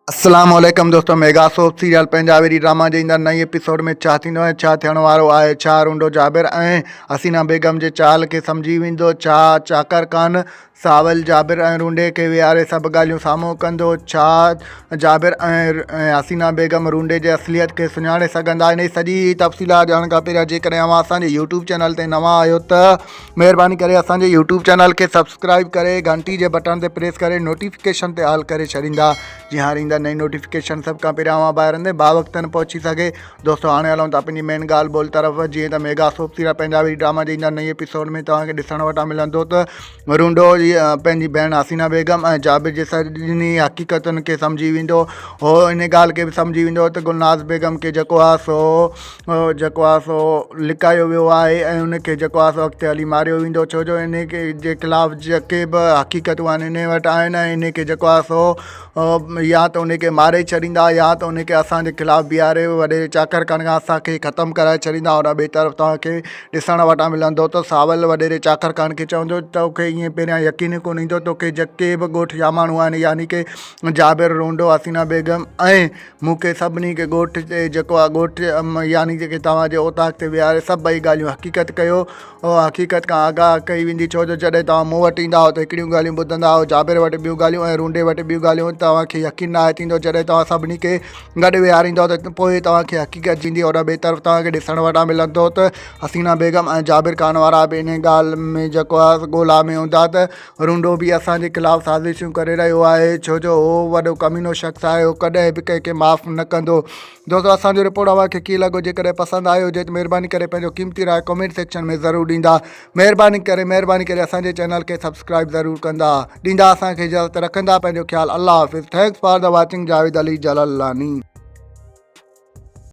अस्सलामुअलैकुम दोस्तों, mega soap serial Punjabi drama जे ईंदड़ नई एपिसोड में छा थींदो ऐं छा थियण वारो आहे। छा रूंडो जाबिर ऐं हसीना बेगम जे चाल खे सम्झी वेंदो? छा चाकर खान सावल जाबिर ऐं रूंडे खे विहारे सभु ॻाल्हियूं साम्हूं कंदो? छा जाबिर ऐं हसीना बेगम रूंडे जे असलियत खे सुञाणे सघंदा? इन सॼी तफ़सीलात ॼाणण खां पहिरियों जेकॾहिं अव्हां असांजे यूट्यूब चैनल ते नवां आहियो त महिरबानी करे असांजे यूट्यूब चैनल खे सब्सक्राइब करे घंटी जे बटन ते प्रेस करे नोटिफिकेशन ते ऑल करे छॾींदा, जीअं हर ईंदड़ नई नोटिफिकेशन सब का पहिरियां अव्हां ॿाहिरि हंधि बावक़्तनि पहुची सघे। दोस्तों हाणे हलूं था पंहिंजी मेन ॻाल्हि ॿोल तरफ़। जीअं त mega soap serial Punjabi drama जे ईंदड़ नई एपिसोड में तव्हांखे ॾिसण वटां मिलंदो त रूंडो पंहिंजी भेण हसीना बेगम ऐं जाबिर जे सॼी हक़ीक़तुनि खे सम्झी वेंदो। हो इन ॻाल्हि खे बि सम्झी वेंदो त गुलनाज़ बेगम खे जेको आहे सो लिकायो वियो आहे ऐं उनखे जेको आहे सो अॻिते हली मारियो वेंदो, छो जो इन के जे ख़िलाफ़ु जेके बि हक़ीक़तूं आहिनि इन वटि आहिनि ऐं इन खे जेको आहे सो या त उनखे मारे छॾींदा या त उनखे असांजे ख़िलाफ़ु बीहारे वॾे चाकर खान खां असांखे ख़तमु कराए छॾींदा। और ॿिए तरफ़ तव्हांखे ॾिसण वटां मिलंदो त सावल वॾेरे चाकर खान खे चवंदो तोखे ईअं पहिरियां यकीन कोन ईंदो तोखे जेके बि ॻोठ जा माण्हू आहिनि, यानी कि जाबिर, रूंडो, हसीना बेगम ऐं मूंखे सभिनी खे ॻोठ ते जेको आहे ॻोठ यानी कि तव्हांजे ओताक ते विहारे सभु ॿई ॻाल्हियूं हक़ीक़त कयो। हक़ीक़त खां आगाह कई वेंदी, छो जो जॾहिं तव्हां मूं वटि ईंदा त हिकिड़ियूं ॻाल्हियूं ॿुधंदा जाबिर वटि ॿियूं ॻाल्हियूं ऐं रूंडे वटि ॿियूं ॻाल्हियूं, तव्हांखे यकीन न आहे थींदो। जॾहिं तव्हां सभिनी खे गॾु विहारींदो त पोइ तव्हांखे हक़ीक़त थींदी। और ॿिए तरफ़ तव्हांखे ॾिसण वटां मिलंदो त हसीना बेगम ऐं जाबिर खान वारा बि इन ॻाल्हि में जेको आहे ॻोल्हा में हूंदा त रूंडो बि असांजे ख़िलाफ़ु साज़िशूं करे रहियो आहे, छो जो उहो वॾो कमीनो शख़्स आहे, उहो कॾहिं बि कंहिंखे माफ़ु न कंदो। दोस्तों असांजो रिपोर्ट अव्हांखे कीअं लॻो? जेकॾहिं पसंदि आयो हुजे त महिरबानी करे पंहिंजो क़ीमती राय कमेंट सेक्शन में ज़रूरु ॾींदा। महिरबानी करे असांजे चैनल खे सब्सक्राइब ज़रूरु कंदा। ॾींदा असांखे इजाज़त, रखंदा पंहिंजो ख़्यालु। अल्लाह हाफ़िज़। Thanks for the watching. Javed Ali जलालानी।